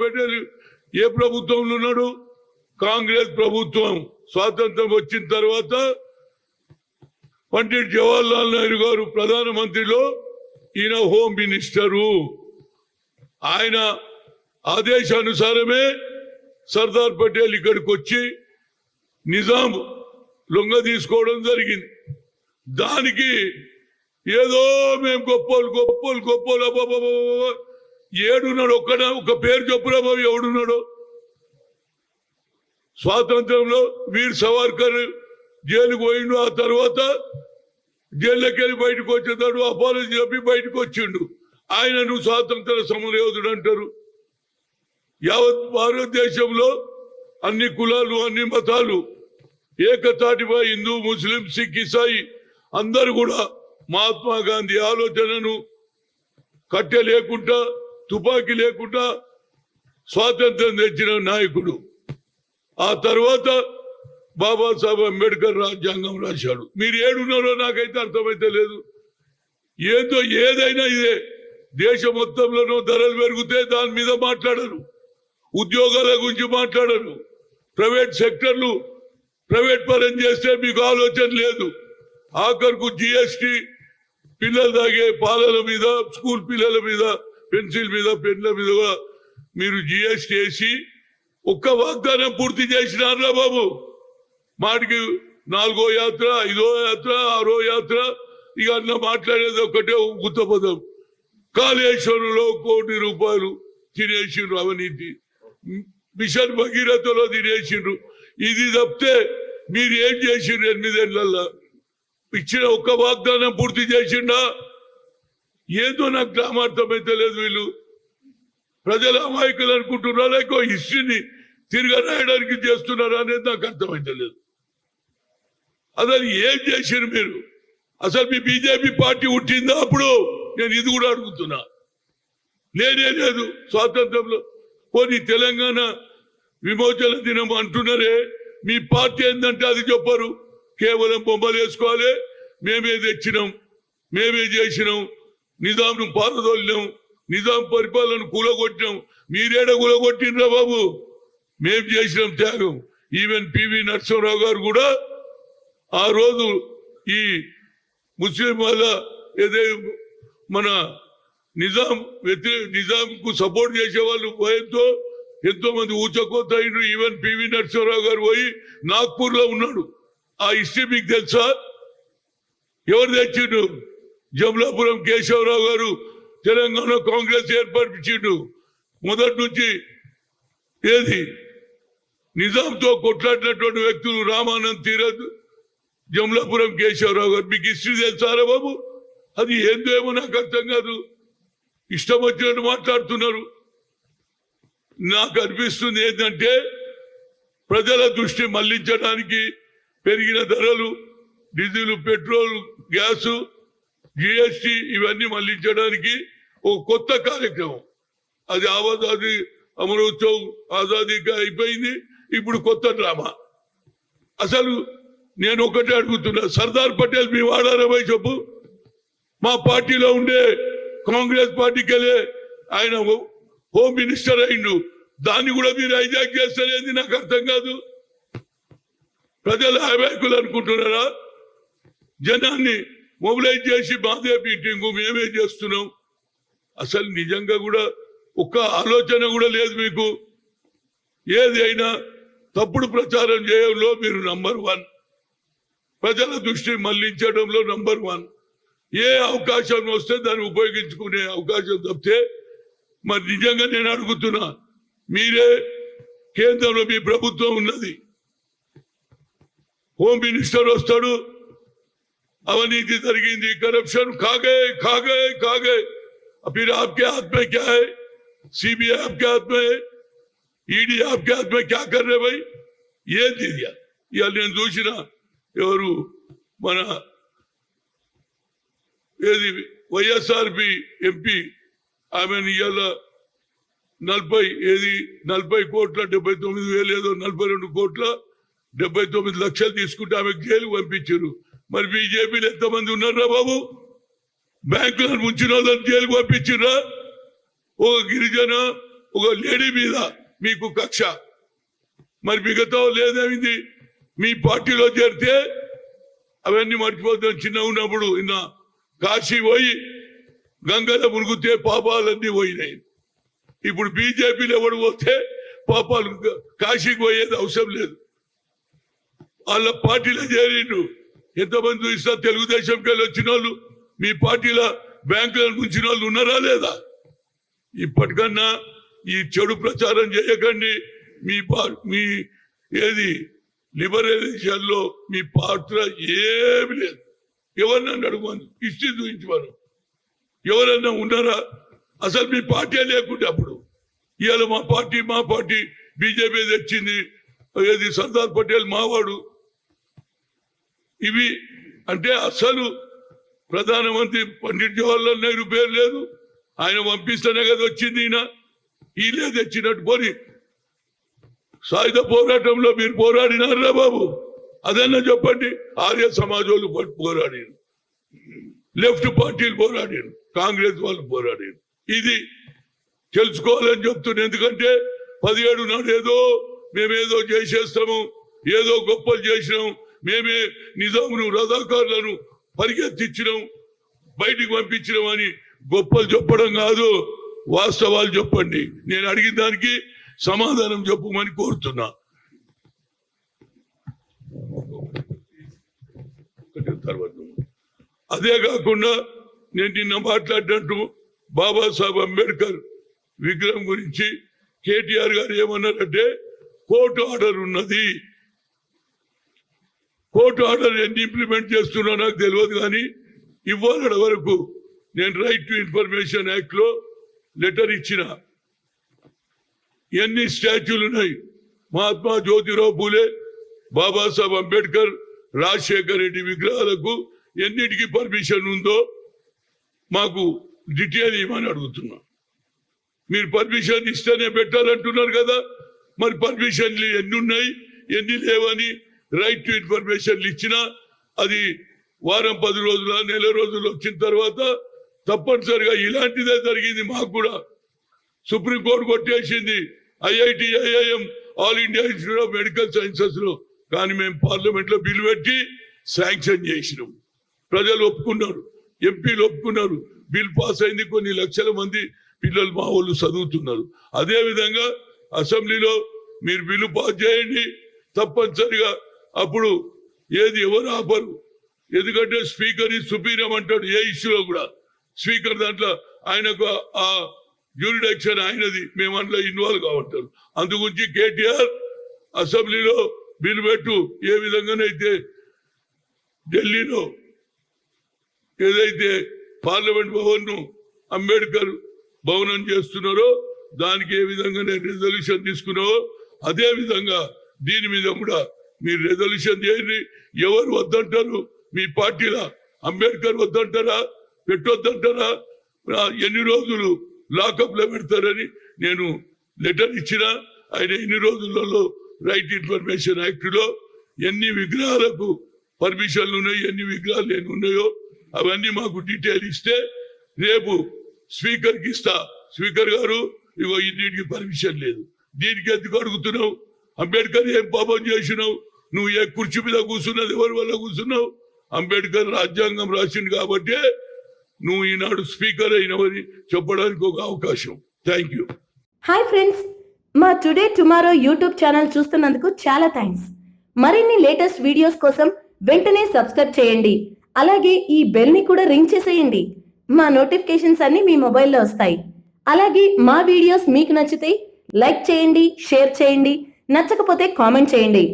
పెట్టారు. ఏ ప్రభుత్వంలో ఉన్నాడు? కాంగ్రెస్ ప్రభుత్వం స్వాతంత్రం వచ్చిన తర్వాత పండిట్ జవహర్లాల్ నెహ్రూ గారు ప్రధానమంత్రిలో, ఈయన హోమ్ మినిస్టరు. ఆయన ఆదేశానుసారమే సర్దార్ పటేల్ ఇక్కడికి వచ్చి నిజాం లొంగ తీసుకోవడం జరిగింది. దానికి ఏదో మేము గొప్పోలు అబ్బాబా ఏడున్నాడు? ఒక పేరు చెప్పురా బాబు, ఎవడున్నాడు? స్వాతంత్రంలో వీర్ సవర్కర్ జైలుకు పోయిండు. ఆ తర్వాత జైల్లోకి వెళ్ళి బయటకు వచ్చేటాడు, అపాలజీ చెప్పి బయటకు వచ్చిండు. ఆయనను స్వాతంత్ర సమరయోధుడు అంటారు. యావత్ భారతదేశంలో అన్ని కులాలు అన్ని మతాలు ఏకతాటిపై హిందూ ముస్లిం సిక్ ఇసాయి అందరూ కూడా మహాత్మా గాంధీ ఆలోచనను కట్టె లేకుండా తుపాకీ లేకుండా స్వాతంత్రం తెచ్చిన నాయకుడు. ఆ తర్వాత బాబాసాహెబ్ అంబేద్కర్ రాజ్యాంగం రాశాడు. మీరు ఏడున్నారో నాకైతే అర్థమైతే లేదు. ఏదైనా ఇదే. దేశం మొత్తంలోనూ ధరలు పెరిగితే దాని మీద మాట్లాడరు, ఉద్యోగాల గురించి మాట్లాడరు, ప్రైవేట్ సెక్టర్లు ప్రైవేట్ పరం చేస్తే మీకు ఆలోచన లేదు. ఆఖరుకు జిఎస్టి పిల్లలు తాగే పాలల మీద, స్కూల్ పిల్లల మీద, పెన్సిల్ మీద, పెన్ల మీద మీరు జిఎస్టి వేసి ఒక్క వాగ్దానం పూర్తి చేసినారా బాబు? మాటికి 4వ యాత్ర, 5వ యాత్ర, 6వ యాత్ర, ఇక అన్న మాట్లాడేది ఒకటే గుత్తపదం. కాళేశ్వరంలో 1 కోటి రూపాయలు తినేసిండ్రు అవినీతి. మిషన్ భగీరథలో తినేసిండ్రు. ఇది తప్పితే మీరు ఏం చేసిండ్రు 8 ఏళ్లలో? ఇచ్చిన ఒక్క వాగ్దానం పూర్తి చేసిండా? ఏదో నాకు గ్రామార్థమైతే లేదు. వీళ్ళు ప్రజల అమాయకులు అనుకుంటున్నారా, లేకో హిస్టరీని తిరగరాయడానికి చేస్తున్నారా అనేది నాకు అర్థమైతే లేదు. అసలు ఏం చేశారు మీరు? అసలు మీ బీజేపీ పార్టీ పుట్టిందా అప్పుడు? నేను ఇది కూడా అడుగుతున్నా. లేనే లేదు స్వాతంత్రంలో. పోనీ తెలంగాణ విమోచన దినం అంటున్నారే, మీ పార్టీ ఏంటంటే అది చెప్పరు. కేవలం బొమ్మలు వేసుకోవాలి, మేమే తెచ్చినాం, మేమే చేసినాం, నిజాంను పారదోలినాం, నిజాం పరిపాలన కూలగొట్టినాం. మీరేడ కూలగొట్టినరా బాబు? మేం చేసినాం త్యాగం. ఈవెన్ పివి నరసింహరావు గారు కూడా ఆ రోజు ఈ ముస్లిం వాళ్ళ ఏదో మన నిజాంకు సపోర్ట్ చేసే వాళ్ళు భయంతో ఎంతో మంది ఊచకోత అయిండ్రు. ఈవెన్ పివి నరసింహరావు గారు పోయి నాగ్పూర్ లో ఉన్నాడు. ఆ హిస్టరీ మీకు తెలుసా? ఎవరు తెచ్చిండు? జమలాపురం కేశవరావు గారు తెలంగాణ కాంగ్రెస్ ఏర్పరిచిండు. మొదటి నుంచి ఏది నిజాంతో కొట్లాడినటువంటి వ్యక్తులు రామానంద్ తీరత్, జమలాపురం కేశవరావు గారు. మీకు హిస్టరీ తెలుసారా బాబు? అది ఏందో ఏమో నాకు అర్థం కాదు. ఇష్టం వచ్చినట్టు మాట్లాడుతున్నారు. నాకు అనిపిస్తుంది ఏంటంటే ప్రజల దృష్టి మళ్లించడానికి పెరిగిన ధరలు, డీజిల్, పెట్రోల్, గ్యాసు, జిఎస్టి ఇవన్నీ మళ్లించడానికి ఒక కొత్త కార్యక్రమం. అది ఆజాదీ అమరోత్సవ్ ఆజాదీగా అయిపోయింది. ఇప్పుడు కొత్త డ్రామా. అసలు నేను ఒకటే అడుగుతున్నా, సర్దార్ పటేల్ మీ వాడారా భయ్ చెప్పు? మా పార్టీలో ఉండే కాంగ్రెస్ పార్టీకి వెళ్ళే ఆయన హోమ్ మినిస్టర్ అయిండు. దాన్ని కూడా మీరు హైజాక్ చేస్తారేది నాకు అర్థం కాదు. ప్రజల అమాయకులు అనుకుంటున్నారా? జనాన్ని మొబిలైజ్ చేసి మాదే మీటింగు మేమే చేస్తున్నాం. అసలు నిజంగా కూడా ఒక్క ఆలోచన కూడా లేదు మీకు. ఏది అయినా తప్పుడు ప్రచారం చేయడంలో మీరు నంబర్ 1, ప్రజల దృష్టి మళ్లించడంలో నంబర్ 1. ఏ అవకాశం వస్తే దాన్ని ఉపయోగించుకునే అవకాశం తప్పితే మరి నిజంగా నేను అడుగుతున్నా, మీరే కేంద్రంలో మీ ప్రభుత్వం ఉన్నది, హోమ్ మినిస్టర్ వస్తాడు, अविनीति జరిగింది, करप्शन खा गए फिर आपके हाथ में क्या है? सीबीआई आपके हाथ में है, ईडी आपके हाथ में क्या कर रहे भाई? ये दिया ఇవాళ నేను చూసిన ఎవరు మన ఏది వైఎస్ఆర్పి ఎంపీ ఆమెను ఇవాళ 40 కోట్ల 79,000 ఏదో 42 కోట్ల 79 లక్షలు తీసుకుంటే ఆమెకు జైలు పంపించారు. మరి బీజేపీలో ఎంతమంది ఉన్నారా బాబు? బ్యాంకులను ముంచిన వాళ్ళని జైలుకు పంపించిరా? ఒక గిరిజన ఒక లేడీ మీద మీకు కక్ష. మరి మిగతా లేదేమింది? మీ పార్టీలో చేరితే అవన్నీ మర్చిపోతాం. చిన్న ఉన్నప్పుడు ఇన్న కాశీ పోయి గంగలో మునిగితే పాపాలన్నీ పోయినాయి. ఇప్పుడు బీజేపీలో ఎవడు పోతే పాపాలు కాశీకి పోయేది అవసరం లేదు. వాళ్ళ పార్టీలో చేరిండు. ఎంతమంది చూసినా తెలుగుదేశంకి వెళ్ళి వచ్చిన వాళ్ళు మీ పార్టీలో బ్యాంకులను ముంచిన వాళ్ళు ఉన్నారా లేదా? ఇప్పటికన్నా ఈ చెడు ప్రచారం చేయకండి. మీ ఏది లిబరలైజేషన్ లో మీ పాత్ర ఏమి లేదు. ఎవరినన్నా అడుగుమని హిస్టరీ చూపించమను. ఎవరన్నా ఉన్నారా? అసలు మీ పార్టీ లేకుంటే అప్పుడు ఇవాళ మా పార్టీ బీజేపీ తెచ్చింది. ఏది సర్దార్ పటేల్ మావాడు. ఇవి అంటే అసలు ప్రధానమంత్రి పండిట్ జవహర్లాల్ నెహ్రూ పేరు లేదు. ఆయన పంపిస్తేనే కదా వచ్చింది. ఈయన వీళ్ళే తెచ్చినట్టు పోని సాయుధ పోరాటంలో మీరు పోరాడినారా బాబు? అదన్నా చెప్పండి. ఆర్య సమాజాలు పోరాడారు, లెఫ్ట్ పార్టీలు పోరాడారు, కాంగ్రెస్ వాళ్ళు పోరాడారు. ఇది తెలుసుకోవాలని చెప్తున్నాను. ఎందుకంటే 17 నాడు మేమేదో చేసేస్తాము, ఏదో గొప్పలు చేసినాం, మేమే నిజామును రజాకారులను పరిగెత్తించినాం, బయటికి పంపించినాం అని గొప్పలు చెప్పడం కాదు, వాస్తవాలు చెప్పండి. నేను అడిగిన దానికి సమాధానం చెప్పమని కోరుతున్నా. అదే కాకుండా నేను నిన్న మాట్లాడినట్టు బాబాసాహెబ్ అంబేద్కర్ విగ్రహం గురించి కేటీఆర్ గారు ఏమన్నారంటే కోర్టు ఆర్డర్ ఉన్నది. కోర్టు ఆర్డర్ ఎన్ని ఇంప్లిమెంట్ చేస్తున్నా నాకు తెలియదు, కానీ ఇవాళ వరకు నేను రైట్ టు ఇన్ఫర్మేషన్ యాక్ట్ లో లెటర్ ఇచ్చిన. ఎన్ని స్టాచ్యూలు ఉన్నాయి? మహాత్మా జ్యోతిరావు పూలే, బాబాసాహెబ్ అంబేద్కర్, రాజశేఖర్ రెడ్డి విగ్రహాలకు ఎన్నిటికీ పర్మిషన్ ఉందో మాకు డీటెయిల్ ఇవ్వమని అడుగుతున్నా. మీరు పర్మిషన్ ఇస్తేనే పెట్టాలంటున్నారు కదా, మరి పర్మిషన్లు ఎన్ని ఉన్నాయి ఎన్ని లేవని రైట్ టు ఇన్ఫర్మేషన్లు ఇచ్చినా అది వారం 10 రోజుల నెల రోజులు వచ్చిన తర్వాత తప్పనిసరిగా ఇలాంటిదే జరిగింది. మాకు కూడా సుప్రీంకోర్టు కొట్టేసింది IIT IIM all India institute of medical sciences లో. కానీ మేము పార్లమెంట్ లో బిల్లు పెట్టి శాంక్షన్ చేసినాం. ప్రజలు ఒప్పుకున్నారు, ఎంపీలు ఒప్పుకున్నారు, బిల్ పాస్ అయింది. కొన్ని లక్షల మంది పిల్లలు మా వాళ్ళు చదువుతున్నారు. అదే విధంగా అసెంబ్లీలో మీరు బిల్లు పాస్ చేయండి తప్పనిసరిగా. అప్పుడు ఏది ఎవరు ఆపరు. ఎందుకంటే స్పీకర్ ఈ సుపీరియం అంటాడు ఏ ఇష్యూలో కూడా. స్పీకర్ దాంట్లో ఆయనకు ఆ జ్యూరిడక్షన్ ఆయనది, మేము అందులో ఇన్వాల్వ్ కావంటారు. అందుగురించి కేటీఆర్ అసెంబ్లీలో బిల్లు పెట్టు. ఏ విధంగానైతే ఢిల్లీలో ఏదైతే పార్లమెంట్ భవన్ ను అంబేద్కర్ భవనం చేస్తున్నారో దానికి ఏ విధంగా రెజల్యూషన్ తీసుకున్నావో అదే విధంగా దీని మీద కూడా మీరు రెజల్యూషన్ చేయండి. ఎవరు వద్దంటారు మీ పార్టీలో? అంబేద్కర్ వద్దంటారా, పెట్టొద్దంటారా? ఎన్ని రోజులు లాకప్ లో పెడతారని నేను లెటర్ ఇచ్చిన. ఆయన ఎన్ని రోజులలో రైట్ ఇన్ఫర్మేషన్ యాక్ట్ లో ఎన్ని విగ్రహాలకు పర్మిషన్లు ఉన్నాయి, ఎన్ని విగ్రహాలు ఎన్ని ఉన్నాయో అవన్నీ మాకు డీటెయిల్ ఇస్తే రేపు స్పీకర్ కి ఇస్తా. స్పీకర్ గారు ఇగో దీనికి పర్మిషన్ లేదు, దీనికి ఎందుకు అడుగుతున్నావు? అంబేద్కర్ ఏం పాపం చేసినావు? నువ్వు ఏ కుర్చీ మీద కూర్చున్నది ఎవరి వల్ల కూర్చున్నావు? అంబేద్కర్ రాజ్యాంగం రాసిండు కాబట్టి నువ్వు ఈనాడు స్పీకర్ అయినవని చెప్పడానికి ఒక అవకాశం. Thank you. హాయ్ ఫ్రెండ్స్, మా టుడే టుమారో యూట్యూబ్ ఛానల్ చూస్తున్నందుకు చాలా థ్యాంక్స్. మరిన్ని లేటెస్ట్ వీడియోస్ కోసం వెంటనే సబ్స్క్రైబ్ చేయండి. అలాగే ఈ బెల్ ని కూడా రింగ్ చేసేయండి. మా నోటిఫికేషన్స్ అన్ని మీ మొబైల్లో వస్తాయి. అలాగే మా వీడియోస్ మీకు నచ్చితే లైక్ చేయండి, షేర్ చేయండి, నచ్చకపోతే కామెంట్ చేయండి.